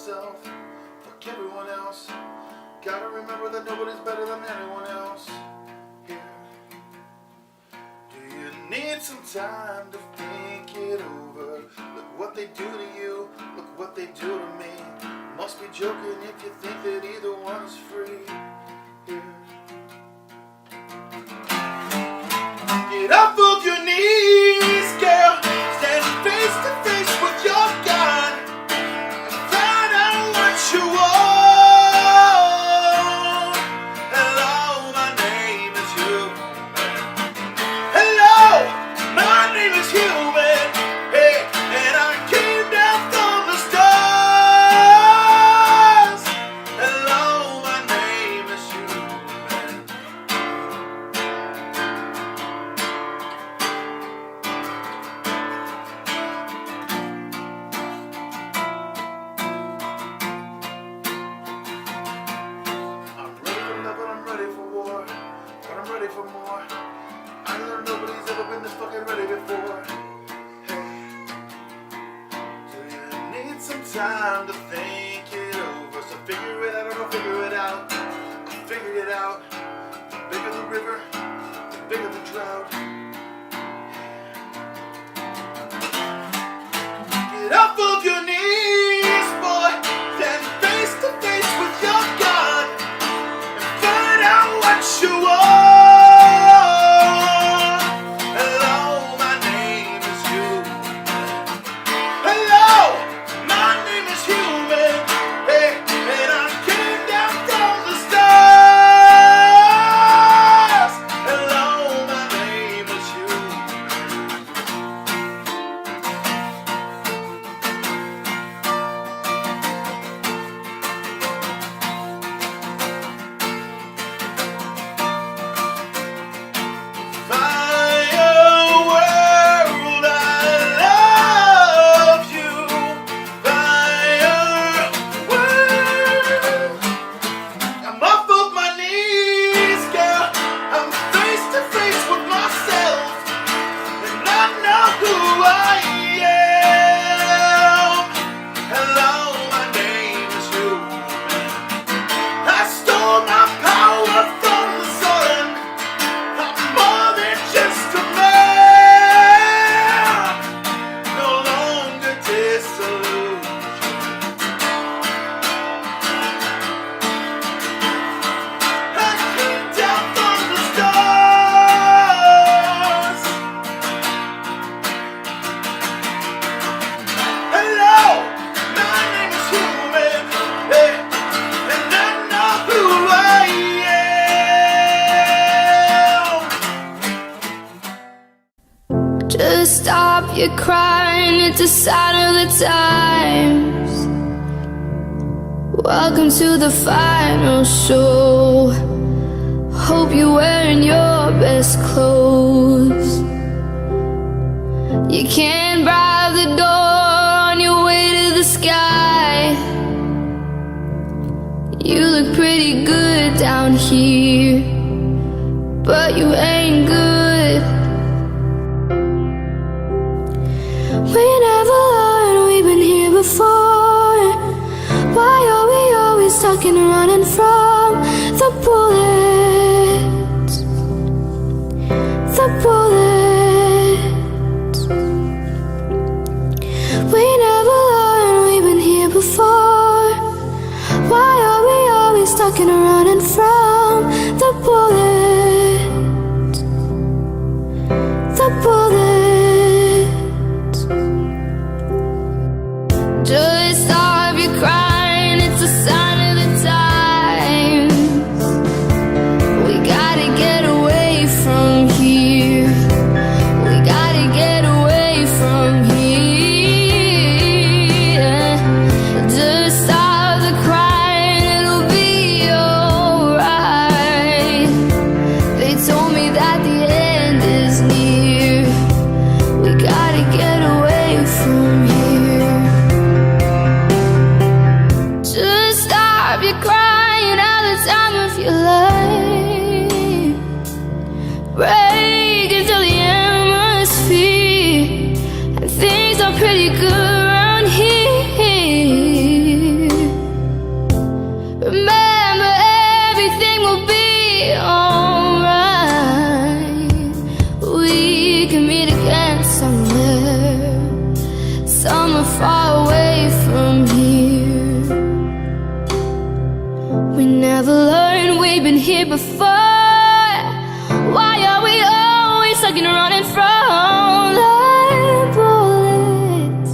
yourself, fuck everyone else. Gotta remember that nobody's better than anyone else here. Do you need some time to think it over? Look what they do to you, look what they do to me. Must be joking if you think that either one's free here. Get up off your knees, girl. Stand face to face with your God and find out what you want. Hello, my name is Human. Hello, my name is Human. Hey, and I came down from the stars. Hello, my name is Human. I'm ready for war, but I'm ready for more. I know nobody's ever been this fucking ready before. Hey, do you need some time to think it over? So figure it out or don't figure it out. I figured it out. The bigger the river, the bigger the drought. Get up off your knees, boy. Stand face to face with your God. What you want. Hello, my name is Human. Hello, my name is Human. Hey, and I came down from the stars. Hello, my name is Human. Just stop your crying, it's a sign of the times. Welcome to the final show. Hope you're wearing your best clothes. You can't bribe the door on your way to the sky. You look pretty good down here, but you ain't good. We never learned, we've been here before. Why are we always stuck and running from the bullets? The bullets. We never learned, we've been here before. Why are we always stuck and running from the bullets? The bullets. Just stop your crying, it's a sign of the times. We gotta get away from here. We gotta get away from here. Just stop the crying, it'll be alright. They told me that the end is near. We gotta get away from here. away from here. We never learned we've been here before. Why are we always stuck and running from the bullets?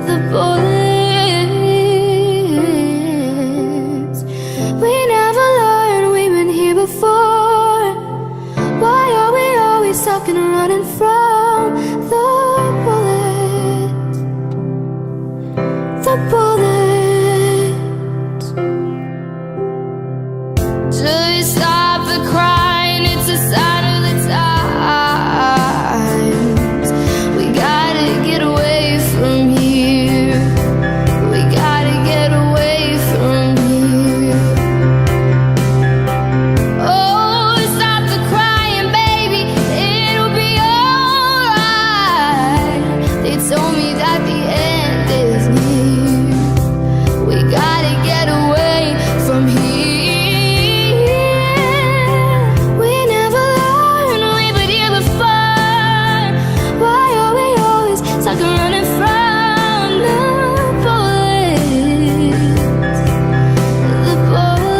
The bullets. We never learned we've been here before. Why are we always stuck and running from the bullets? The bullets. Just stop the crying, it's a sign of the times. We gotta get away from here. We gotta get away from here. Oh, stop the crying, baby, it'll be alright. They told me that the end is near. We gotta get away from here. We never learned we've been here before. Why are we always stuck and running from the bullets? The bullets.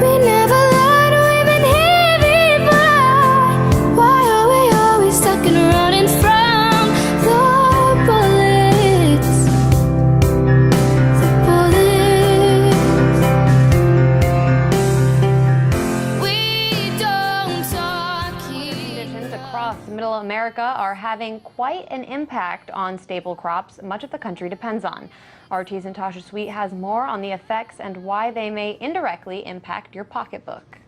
We never learned we've been here before. Why are we always stuck and running from the bullets? The bullets. We don't talk here. Conditions across Middle America are having quite an impact on staple crops much of the country depends on. RT's Natasha Sweet has more on the effects and why they may indirectly impact your pocketbook.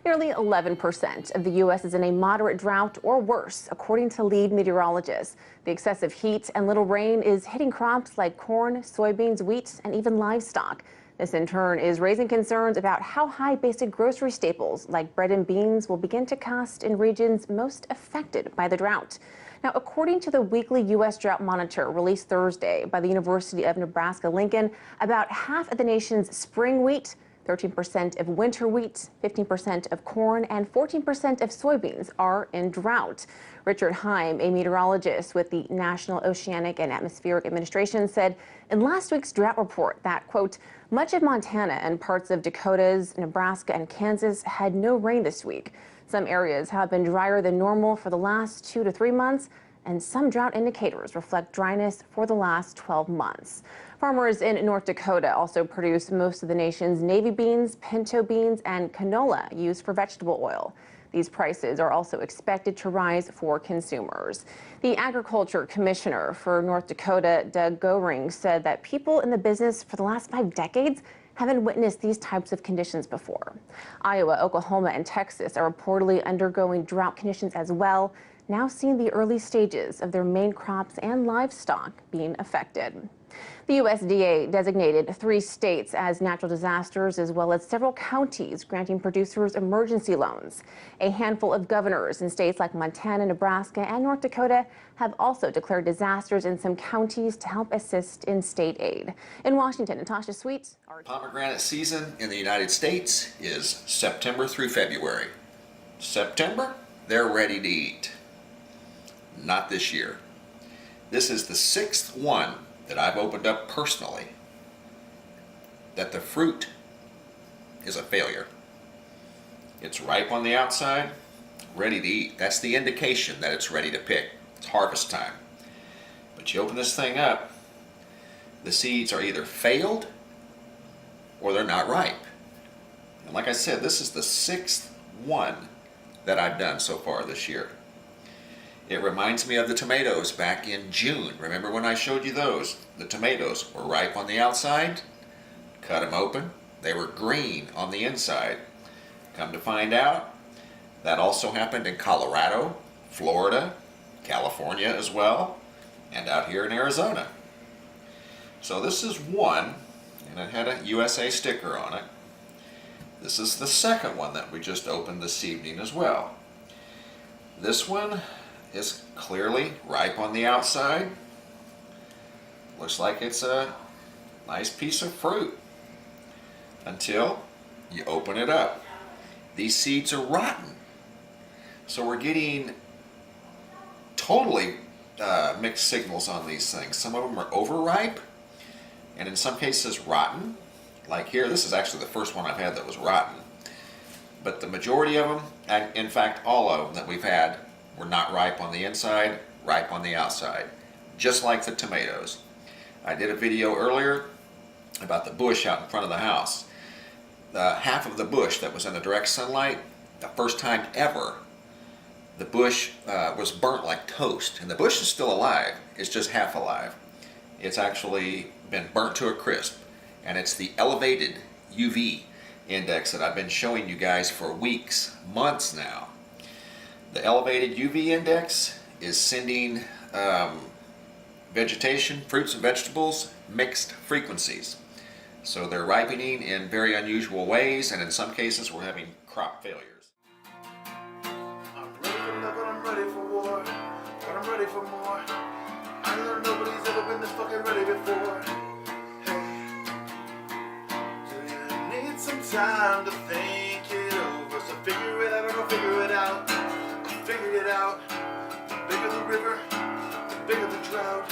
Nearly 11% of the U.S. is in a moderate drought or worse, according to lead meteorologists. The excessive heat and little rain is hitting crops like corn, soybeans, wheat, and even livestock. This, in turn, is raising concerns about how high basic grocery staples like bread and beans will begin to cost in regions most affected by the drought. Now, according to the weekly U.S. Drought Monitor released Thursday by the University of Nebraska-Lincoln, about half of the nation's spring wheat, 13% of winter wheat, 15% of corn, and 14% of soybeans are in drought. Richard Heim, a meteorologist with the National Oceanic and Atmospheric Administration, said in last week's drought report that, quote, much of Montana and parts of Dakotas, Nebraska, and Kansas had no rain this week. Some areas have been drier than normal for the last 2 to 3 months, and some drought indicators reflect dryness for the last 12 months. Farmers in North Dakota also produce most of the nation's navy beans, pinto beans, and canola used for vegetable oil. These prices are also expected to rise for consumers. The Agriculture Commissioner for North Dakota, Doug Goring, said that people in the business for the last 5 decades haven't witnessed these types of conditions before. Iowa, Oklahoma, and Texas are reportedly undergoing drought conditions as well, now seeing the early stages of their main crops and livestock being affected. The USDA designated 3 states as natural disasters, as well as several counties granting producers emergency loans. A handful of governors in states like Montana, Nebraska, and North Dakota have also declared disasters in some counties to help assist in state aid. In Washington, Natasha Sweet. Pomegranate season in the United States is September through February. September, they're ready to eat. Not this year. This is the 6th one that I've opened up personally that the fruit is a failure. It's ripe on the outside, ready to eat. That's the indication that it's ready to pick. It's harvest time. But you open this thing up, the seeds are either failed or they're not ripe. And like I said, this is the 6th one that I've done so far this year. It reminds me of the tomatoes back in June. Remember when I showed you those? The tomatoes were ripe on the outside, cut them open, they were green on the inside. Come to find out, that also happened in Colorado, Florida, California as well, and out here in Arizona. So this is one, and it had a USA sticker on it. This is the second one that we just opened this evening as well. This one is clearly ripe on the outside. Looks like it's a nice piece of fruit until you open it up. These seeds are rotten. So we're getting totally mixed signals on these things. Some of them are overripe, and in some cases rotten. Like here, this is actually the first one I've had that was rotten. But the majority of them, and in fact all of them that we've had, were not ripe on the inside, ripe on the outside. Just like the tomatoes. I did a video earlier about the bush out in front of the house. Half of the bush that was in the direct sunlight, the first time ever, the bush was burnt like toast. And the bush is still alive, it's just half alive. It's actually been burnt to a crisp. And it's the elevated UV index that I've been showing you guys for weeks, months now. The elevated UV index is sending vegetation, fruits and vegetables, mixed frequencies. So they're ripening in very unusual ways, and in some cases we're having crop failures. I'm ready for love and I'm ready for war, but I'm ready for more. I know nobody's ever been this fucking ready before. Hey, do you need some time to think it over? So figure it out or don't figure it out. Figure it out. The bigger the river, the bigger the drought.